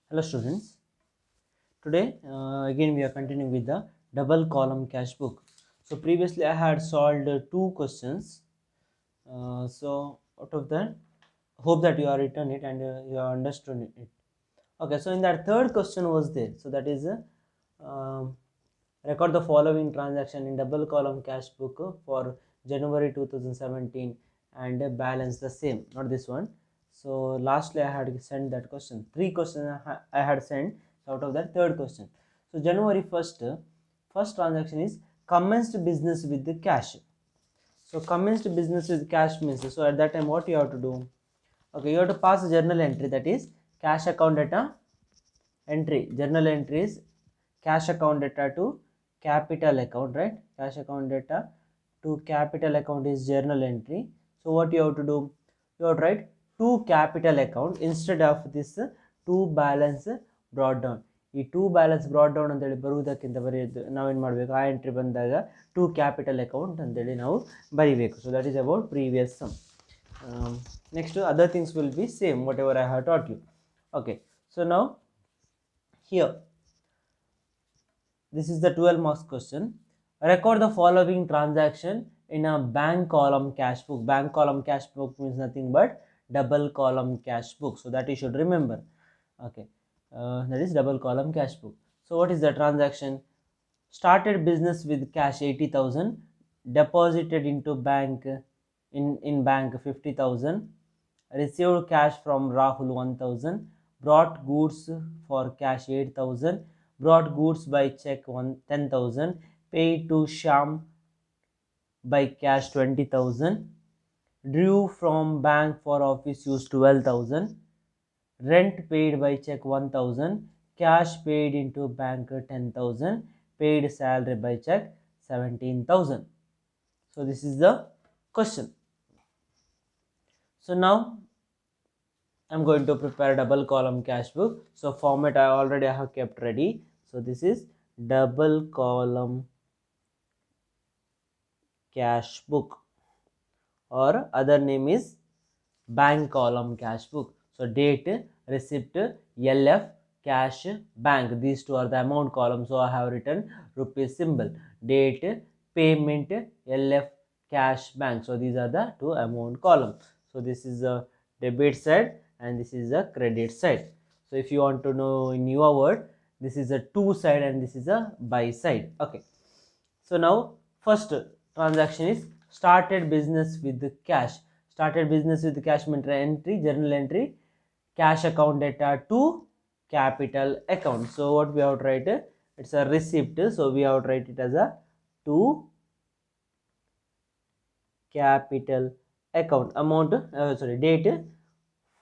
Hello students, today again we are continuing with the double column cash book. So previously I had solved two questions. So out of that, hope that you have written it and you have understood it. Okay, so in that third question was there. So that is um, record the following transaction in double column cash book for January 2017 and balance the same, not this one. So lastly I had sent that question. Three questions I had sent out of that third question. So January 1st, first transaction is commenced business with the cash. So commenced business with cash means, so at that time what you have to do? Okay, you have to pass a journal entry, that is cash account data entry. Journal entry is cash account data to capital account, right? Cash account data to capital account is journal entry. So what you have to do? You have to write to capital account instead of this to balance brought down. ಈ to balance brought down ಅಂತೇಳಿ ಬರುವುದಕ್ಕಿಂತ ಬರೆಯೋದು ನಾವೇನು ಮಾಡಬೇಕು, ಆ entry ಬಂದಾಗ to capital account ಅಂತೇಳಿ ನಾವು ಬರಿಬೇಕು. So that is about previous sum. Next other things will be same whatever I have taught you. Okay, so ನಾವು here this is the 12 marks question. Record the following transaction in a bank column cash book. Bank column cash book means nothing but double column cash book, so that you should remember. Okay, that is double column cash book. So what is the transaction? Started business with cash 80,000, deposited into bank in bank 50,000, received cash from Rahul 1,000, brought goods for cash 8,000, brought goods by check 10,000, paid to Sham by cash 20,000, drew from bank for office use 12,000, rent paid by check 1,000, cash paid into bank 10,000, paid salary by check 17,000. So this is the question. So now I'm going to prepare double column cash book. So format I already have kept ready. So this is double column cash book, or other name is bank column cash book. So date, receipt, LF, cash, bank, these two are the amount column. So I have written rupees symbol. Date, payment, LF, cash, bank. So these are the two amount column. So this is the debit side and this is the credit side. So if you want to know in your word, this is a to side and this is a buy side. Okay, so now first transaction is started business with the cash. Started business with the cash means entry, journal entry, cash account data to capital account. So what we have to write? It's a receipt, so we have to write it as a to capital account. Amount, sorry, date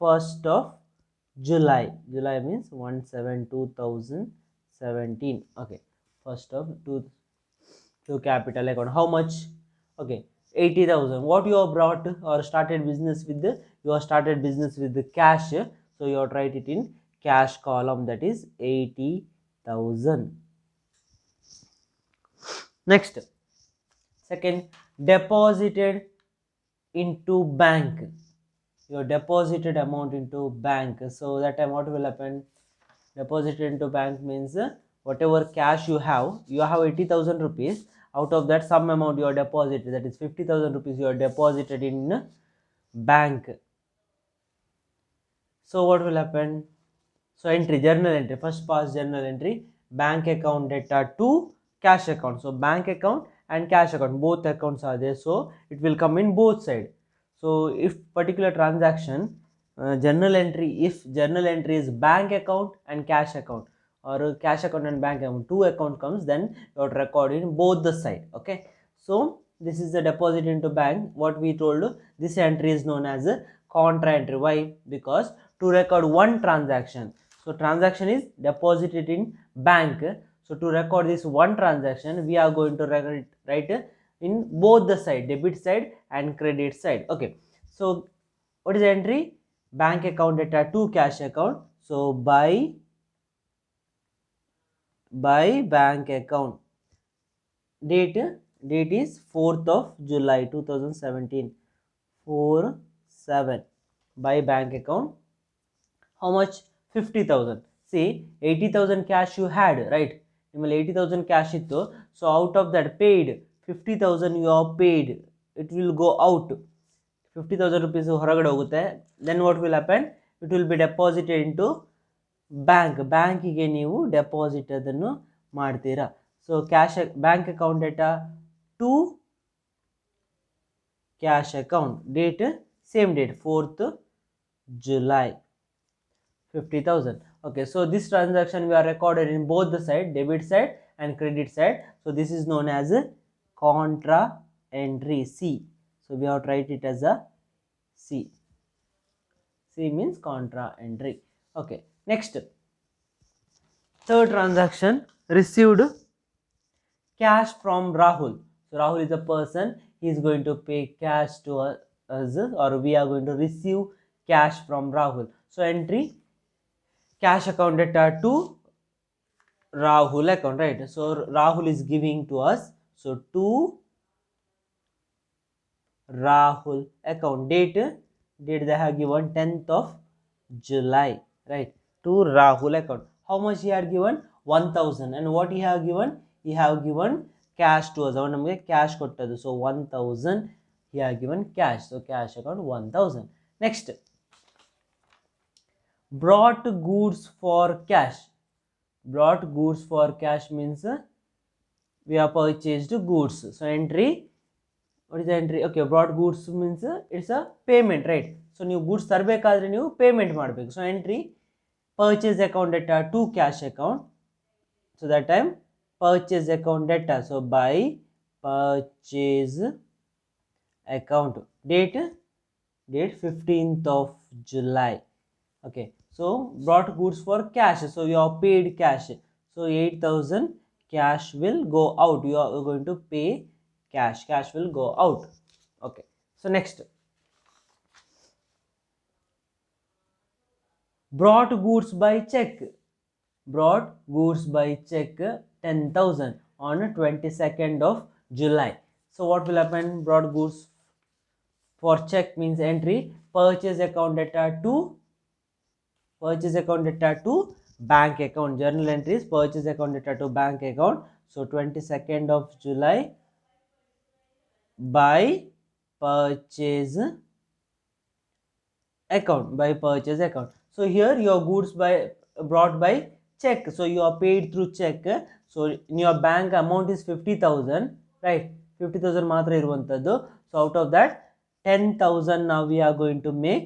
1st of July. July means 1/7/2017. Okay, 1st of to capital account. How much? Okay, 80,000. What you have brought or started business with? You have started business with the cash, so you have to write it in cash column, that is 80,000. Next, second, deposited into bank. Your deposited amount into bank. So that time what will happen? Deposited into bank means whatever cash you have 80,000 rupees. Out of that, some amount you are deposited, that is 50,000 rupees you are deposited in bank. So what will happen? So entry, journal entry, first pass journal entry, bank account data to cash account. So bank account and cash account, both accounts are there, so it will come in both side. So if particular transaction journal entry, if journal entry is bank account and cash account, or cash account and bank account, two account comes, then you have to record in both the side. Okay, so this is the deposit into bank. What we told, this entry is known as a contra entry. Why? Because to record one transaction, so transaction is deposited in bank, so to record this one transaction we are going to write in both the side, debit side and credit side. Okay, so what is the entry? Bank account data to cash account. So by bank account, date is 4th of July 2017, 4/7, by bank account. How much? 50,000. say 80,000 cash you had, right? ನಿಮ್ಮಲ್ಲಿ 80,000 cash ಇತ್ತು. So out of that paid 50,000 you are paid, it will go out. 50,000 rupees ಹೊರಗಡೆ ಹೋಗುತ್ತೆ. Then what will happen? It will be deposited into ಬ್ಯಾಂಕಿಗೆ ನೀವು deposit ಅದನ್ನು ಮಾಡ್ತೀರಾ. So cash bank account data to cash account date same date 4th July 50,000. Okay, so this transaction we are recorded in both the side, debit side and credit side. So this is known as a contra entry C. So we have to write it as a C. C means contra entry. Okay, next, third transaction, received cash from Rahul. So Rahul is a person, he is going to pay cash to us, or we are going to receive cash from Rahul. So entry cash account data to Rahul account, right? So Rahul is giving to us, so to Rahul account, date they have given 10th of July, right? To Rahul account. How much he had given? 1,000. And what he have given? He have given cash to us. ನಮಗೆ cash ಕೊಟ್ಟದ್ದು. So 1,000 he have given cash. So cash account 1,000. Next, brought goods for cash. Brought goods for cash means we have purchased goods. So entry, what is the entry? Okay, brought goods means it's a payment, right? So ನೀವು goods ತರಬೇಕಾದ್ರೆ ನೀವು payment ಮಾಡಬೇಕು. So entry purchase account data to cash account. So that time purchase account data. So by purchase account date 15th of July. Okay, so brought goods for cash. So you are paid cash. So 8,000 cash will go out. You are going to pay cash. Cash will go out. Okay, so next, brought goods by check. Brought goods by check 10,000 on 22nd of July. So what will happen? Brought goods for check means entry purchase account data to bank account. Journal entries purchase account data to bank account. So 22nd of July by purchase account. So here your goods brought by check. So you are paid through check. So in your bank amount is 50,000, right? 50,000 ಮಾತ್ರ ಇರುವಂತದ್ದು. So out of that 10,000 now we are going to make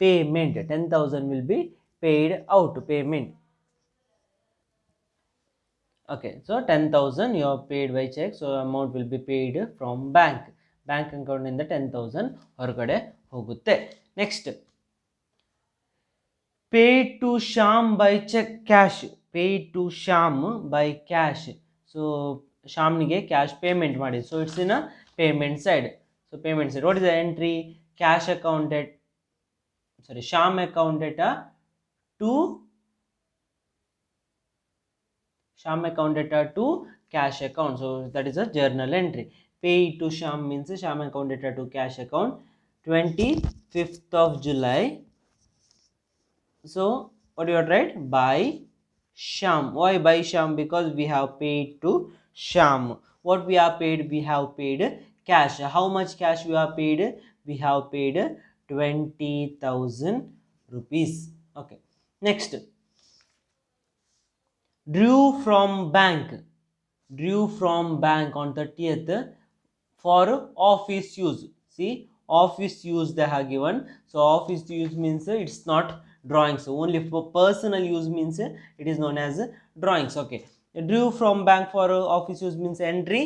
payment. 10,000 will be paid out, payment. Okay, so 10,000 you are paid by check. So amount will be paid from bank account ಇಂದ 10,000 ಹೊರಗಡೆ ಹೋಗುತ್ತೆ. Next, paid to Sham by check cash. Paid to Sham by cash. So Shamನಿಗೆ cash payment ಮಾಡಿ. So it's in a payment side. So payment side. What is the entry? Cash account data, sorry, Sham account data to cash account. So that is a journal entry. Paid to Sham means Sham account data to cash account 25th of July. So what do you write? By Sham. Why by Sham? Because we have paid to Sham. What we have paid? We have paid cash. How much cash we have paid? We have paid 20,000 rupees. Okay, next, drew from bank on 30th for office use. See, office use they have given. So office use means it's not drawings. Only for personal use means it is known as drawings. Okay, drew from bank for office use means entry.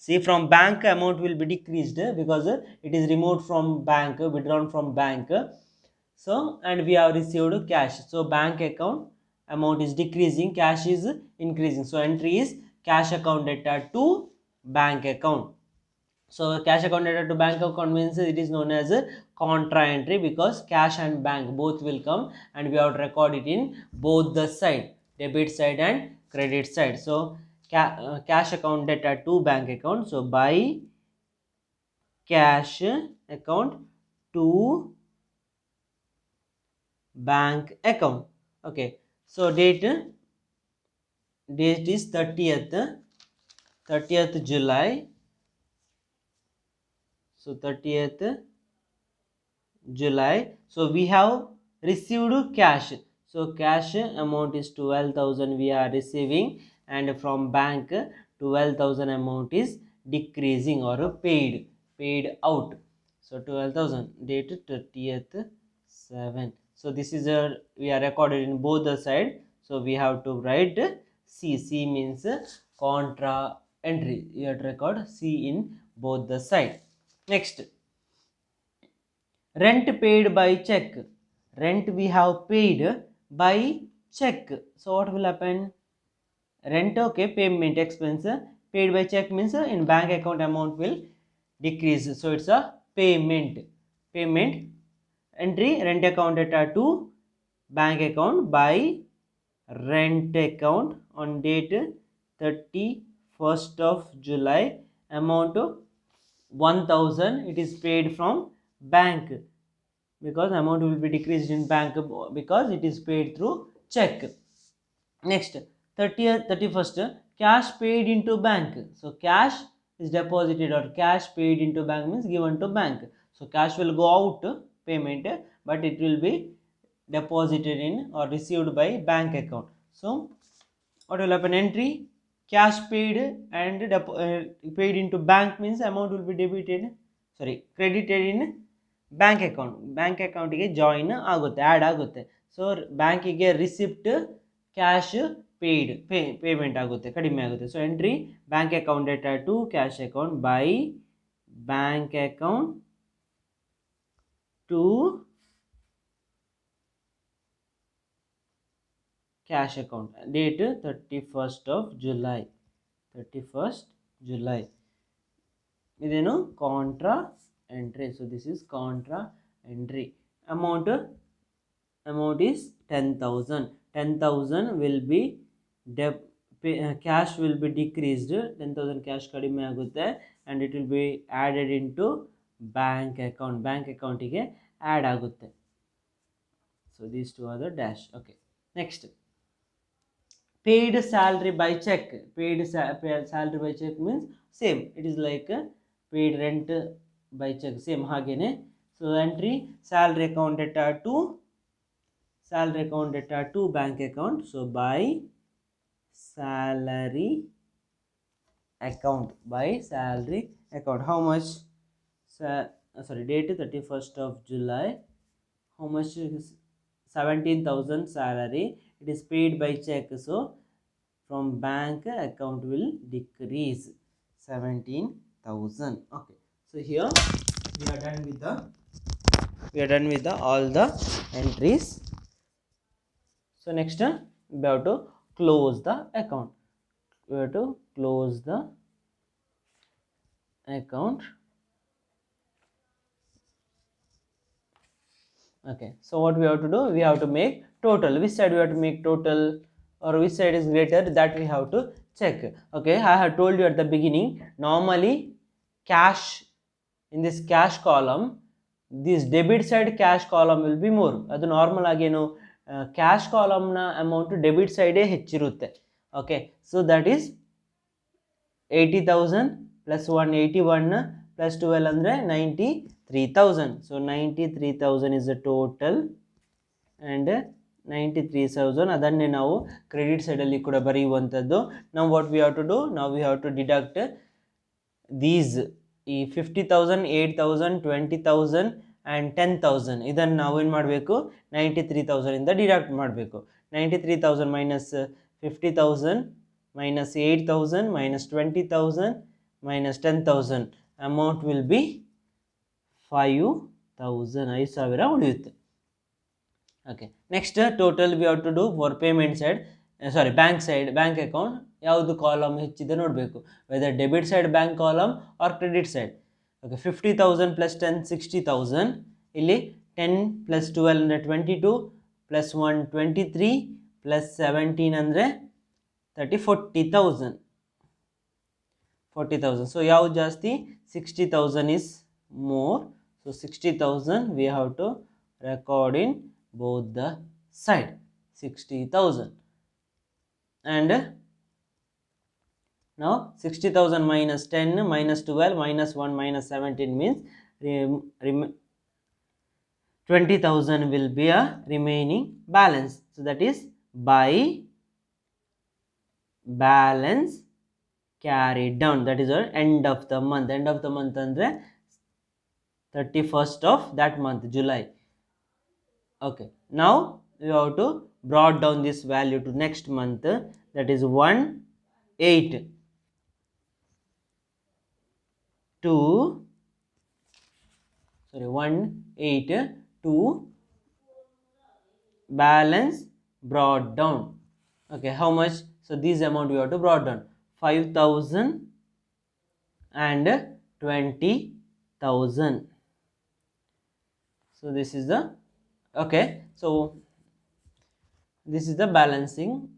See, from bank amount will be decreased because it is removed from bank, withdrawn from bank. So and we have received cash. So bank account amount is decreasing, cash is increasing. So entry is cash account data to bank account. So cash account data to bank account means it is known as a contra entry because cash and bank both will come and we have to record it in both the side, debit side and credit side. So cash account data to bank account. So by cash account to bank account. Okay, So date is 30th July. So 30th July. So we have received cash. So cash amount is 12,000 we are receiving, and from bank 12,000 amount is decreasing or paid out. So 12,000 date 30th 7. So this is a we are recorded in both the side. So we have to write C. C means contra entry. You have to record C in both the side. Next, rent paid by check. Rent we have paid by check. So what will happen? Rent, okay, payment expense paid by check means in bank account amount will decrease. So it's a payment entry. Rent account data to bank account by rent account on date 31st of July. Amount 1,000 it is paid from bank, because amount will be decreased in bank because it is paid through check. Next, 30th 31st cash paid into bank. So cash is deposited or cash paid into bank means given to bank. So cash will go out payment, but it will be deposited in or received by bank account. So what will happen? Entry cash paid and paid into bank means amount will be credited in bank ಅಕೌಂಟಿಗೆ join ಆಗುತ್ತೆ, add ಆಗುತ್ತೆ. So ಬ್ಯಾಂಕಿಗೆ receipt cash payment ಆಗುತ್ತೆ, ಕಡಿಮೆ ಆಗುತ್ತೆ. So entry bank account data to cash account by bank account to cash account date 31st of July. 31st July ಇದೇನು contra entry. So this is contra entry. Amount is 10,000. 10,000 will be cash will be decreased. 10,000 cash kadime agutte and it will be added into bank account ige add agutte. So these two are the dash. Okay, next, paid salary by check. Paid salary by check means same, it is like paid rent by check, same hagene. So entry salary account data to bank account. So by salary account how much? Date 31st of July. How much is 17,000 salary, it is paid by check. So from bank account will decrease 17,000. Okay, so here we are done with the all the entries. So next we have to close the account. Okay, so what we have to do, we have to make total. Which side we have to make total, or which side is greater, that we have to check. Okay, I have told you at the beginning, normally cash, in this cash column, this debit side cash column will be more. ಅದು normal ಆಗೇನು cash ಕಾಲಮ್ನ amount debit ಸೈಡೇ ಹೆಚ್ಚಿರುತ್ತೆ. Okay, so that is 80,000 plus 181 plus 12 ಅಂದರೆ 93,000. So 93,000 is the total, and 93,000 ಅದನ್ನೇ ನಾವು credit ಸೈಡಲ್ಲಿ ಕೂಡ ಬರೆಯುವಂಥದ್ದು. ನಾವು what we have to do, ನಾವು we have to deduct these, ಈ 50,000, 8,000, 20,000 ಆ್ಯಂಡ್ 10,000 ಇದನ್ನು ನಾವೇನು ಮಾಡಬೇಕು, 93,000 ಇಂದ ಡಿಡಕ್ಟ್ ಮಾಡಬೇಕು. 93,000 minus 50,000 minus 8,000 minus 20,000 minus 10,000 amount will be 5,000 ಉಳಿಯುತ್ತೆ. Okay, next total we have to do for payment side, bank account ಯಾವುದು column ಹೆಚ್ಚಿದೆ ನೋಡಬೇಕು, whether debit side bank column or credit side. Okay, 50,000 plus 10 60,000. ಇಲ್ಲಿ 10 plus 12 ಅಂದರೆ 22 plus 1 23 plus 17 ಅಂದರೆ 40,000. So ಯಾವುದು ಜಾಸ್ತಿ? 60,000 is more. So 60,000 we have to record in both the side. 60,000. And now 60,000 minus 10 minus 12 minus 1 minus 17 means 20,000 will be a remaining balance. So that is by balance carried down. That is our end of the month. End of the month andre 31st of that month, July. Okay, now you have to brought down this value to next month, that is 1 8 to balance brought down. Okay, how much? So this amount we have to brought down 5,000 and 20,000. So this is the okay. So this is the balancing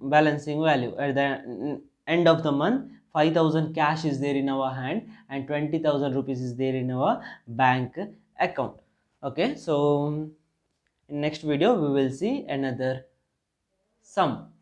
balancing value at the end of the month. 5,000 cash is there in our hand and 20,000 rupees is there in our bank account. Okay, so in next video we will see another sum.